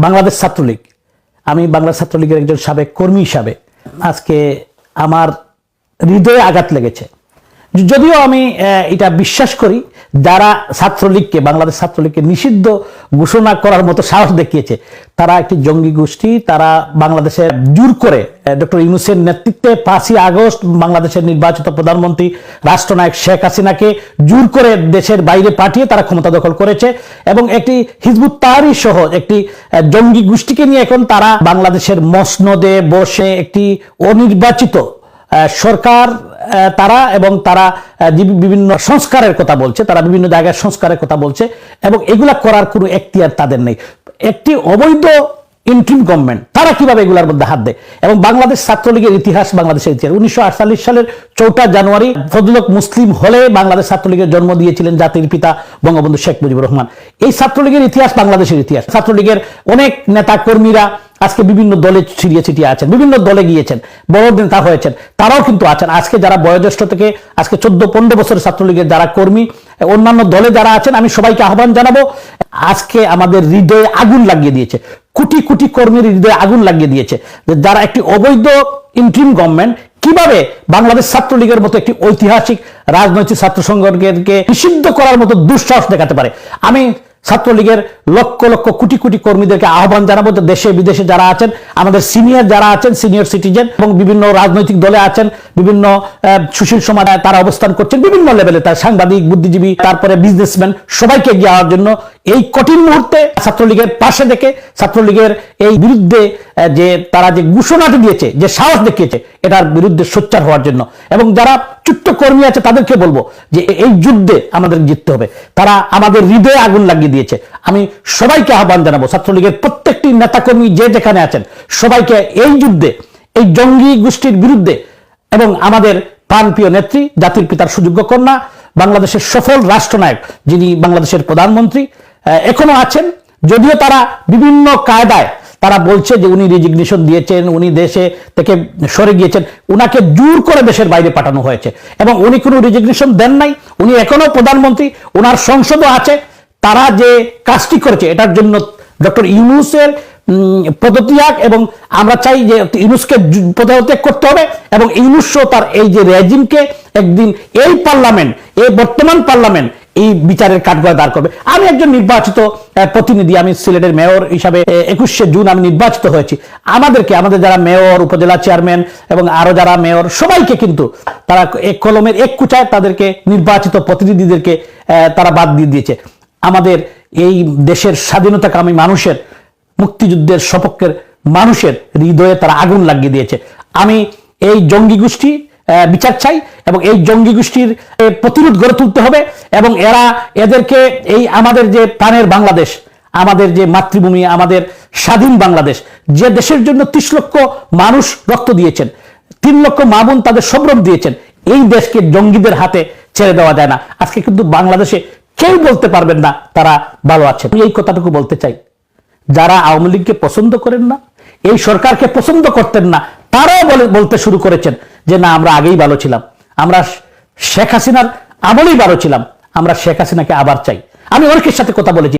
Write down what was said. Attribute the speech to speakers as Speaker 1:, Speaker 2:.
Speaker 1: বাংলাদেশ ছাত্রলীগ, আমি বাংলাদেশ ছাত্রলীগের একজন সাবেক কর্মী হিসাবে আজকে আমার হৃদয়ে আঘাত লেগেছে। যদিও আমি এটা বিশ্বাস করি যারা ছাত্রলীগকে, বাংলাদেশ ছাত্রলীগকে নিষিদ্ধ ঘোষণা করার মতো সাহস দেখিয়েছে তারা একটি জঙ্গি গোষ্ঠী। তারা বাংলাদেশের জোর করে ডক্টর ইউনূসের নেতৃত্বে 5ই আগস্ট বাংলাদেশের নির্বাচিত প্রধানমন্ত্রী রাষ্ট্রনায়ক শেখ হাসিনাকে জোর করে দেশের বাইরে পাঠিয়ে তারা ক্ষমতা দখল করেছে এবং একটি হিজবুত তাহরীর সহ একটি জঙ্গি গোষ্ঠীকে নিয়ে এখন তারা বাংলাদেশের মসনদে বসে একটি অনির্বাচিত সরকার তারা বিভিন্ন সংস্কারের কথা বলছে, তারা বিভিন্ন জায়গায় সংস্কারের কথা বলছে এবং এগুলা করার কোনো এখতিয়ার তাদের নেই। একটি অবৈধ ইন্টারিম গভর্নমেন্ট তারা কিভাবে এগুলোর মধ্যে হাত দেয়? এবং বাংলাদেশ ছাত্রলীগের ইতিহাস, বাংলাদেশের ইতিহাস 1948 সালের 4 জানুয়ারি ফজলক মুসলিম হলে বাংলাদেশ ছাত্রলীগের জন্ম দিয়েছিলেন জাতির পিতা বঙ্গবন্ধু শেখ মুজিবুর রহমান। এই ছাত্রলীগের ইতিহাস বাংলাদেশের ইতিহাস। ছাত্রলীগের অনেক নেতা কর্মীরা আজকে বিভিন্ন দলে ছিড়িয়ে ছিটিয়ে আছেন, বিভিন্ন দলে গিয়েছেন, বড় নেতা হয়েছেন, তারাও কিন্তু আছেন। আজকে যারা বয়োজ্যেষ্ঠ থেকে আজকে 14-15 বছরের ছাত্রলীগের যারা কর্মী, অন্যান্য দলে যারা আছেন, আমি সবাইকে আহ্বান জানাবো, আজকে আমাদের হৃদয়ে আগুন লাগিয়ে দিয়েছে, কোটি কোটি কর্মীর হৃদয়ে আগুন লাগিয়ে দিয়েছে যে যারা একটি অবৈধ ইন্টারিম গভর্নমেন্ট কিভাবে বাংলাদেশ ছাত্রলীগের মতো একটি ঐতিহাসিক রাজনৈতিক ছাত্র সংগঠনকে নিষিদ্ধ করার মতো দুঃসাহস দেখাতে পারে। আমি ছাত্রলীগের লক্ষ লক্ষ কোটি কোটি কর্মীদেরকে আহ্বান জানাবো যে দেশে বিদেশে যারা আছেন, আমাদের সিনিয়র যারা আছেন, সিনিয়র সিটিজেন এবং বিভিন্ন রাজনৈতিক দলে আছেন, বিভিন্ন সুশীল সমাজে তারা অবস্থান করছেন, বিভিন্ন লেভেলে তার সাংবাদিক, বুদ্ধিজীবী, তারপরে বিজনেসম্যান, সবাইকে এগিয়ে আসার জন্য এই কঠিন মুহূর্তে ছাত্রলীগের পাশে থেকে ছাত্রলীগের এই বিরুদ্ধে যে তারা যে ঘোষণাটি দিয়েছে, যে সাহস দেখিয়েছে, এটার বিরুদ্ধে সোচ্চার হওয়ার জন্য এবং যারা ছোট্ট কর্মী আছে তাদেরকে বলবো যে এই যুদ্ধে আমাদের জিততে হবে। তারা আমাদের হৃদয়ে আগুন লাগিয়ে দিয়েছে। আমি সবাইকে আহ্বান জানাবো, ছাত্রলীগের প্রত্যেকটি নেতাকর্মী যে যেখানে আছেন সবাইকে এই যুদ্ধে, এই জঙ্গি গোষ্ঠীর বিরুদ্ধে এবং আমাদের প্রাণপ্রিয় নেত্রী, জাতির পিতার সুযোগ্য কন্যা, বাংলাদেশের সফল রাষ্ট্রনায়ক যিনি বাংলাদেশের প্রধানমন্ত্রী এখনো আছেন, যদিও তারা বিভিন্ন কায়দায় তারা বলছে যে উনি রেজিগনেশন দিয়েছেন, উনি দেশে থেকে সরে গিয়েছেন, উনাকে জোর করে দেশের বাইরে পাঠানো হয়েছে এবং উনি কোনো রেজিগনেশন দেন নাই। উনি এখনো প্রধানমন্ত্রী, ওনার সংসদও আছে। তারা যে কাজটি করেছে এটার জন্য ডক্টর ইউনূসের পদত্যাগ এবং আমরা চাই যে ইউনূসকে পদত্যাগ করতে হবে এবং ইউনূসও তার এই যে রেজিমকে একদিন এই পার্লামেন্ট, এই বর্তমান পার্লামেন্ট এই বিচারের কাঠগড়ায় দাঁড় করবে। আমি একজন নির্বাচিত প্রতিনিধি, আমি সিলেটের মেয়র হিসাবে 21শে জুন আমি নির্বাচিত হয়েছি। আমাদের যারা মেয়র, উপজেলা চেয়ারম্যান এবং আরো যারা মেয়র, সবাইকে কিন্তু তারা এক কলমের এক কুচায় তাদেরকে নির্বাচিত প্রতিনিধিদেরকে তারা বাদ দিয়ে দিয়েছে। আমাদের এই দেশের স্বাধীনতাকামী মানুষের, মুক্তিযুদ্ধের সপক্ষের মানুষের হৃদয়ে তারা আগুন লাগিয়ে দিয়েছে। আমি এই জঙ্গি গোষ্ঠী বিচার চাই এবং এই জঙ্গি গোষ্ঠীর প্রতিরোধ গড়ে তুলতে হবে এবং এদেরকে এই আমাদের যে প্রাণের বাংলাদেশ, আমাদের যে মাতৃভূমি, আমাদের স্বাধীন বাংলাদেশ, যে দেশের জন্য 30 লক্ষ মানুষ রক্ত দিয়েছেন, 3 লক্ষ মা বোন তাদের সবরণ দিয়েছেন, এই দেশকে জঙ্গিদের হাতে ছেড়ে দেওয়া যায় না। আজকে কিন্তু বাংলাদেশে কেউ বলতে পারবেন না তারা ভালো আছে। আমি এই কথাটুকু বলতে চাই, যারা আওয়ামী লীগকে পছন্দ করেন না, এই সরকারকে পছন্দ করতেন না, তারাও বলতে শুরু করেছেন যে না, আমরা আগেই ভালো ছিলাম, আমরা শেখ হাসিনার আমলেই ভালো ছিলাম, আমরা শেখ হাসিনাকে আবার চাই। আমি অনেকের সাথে কথা বলেছি।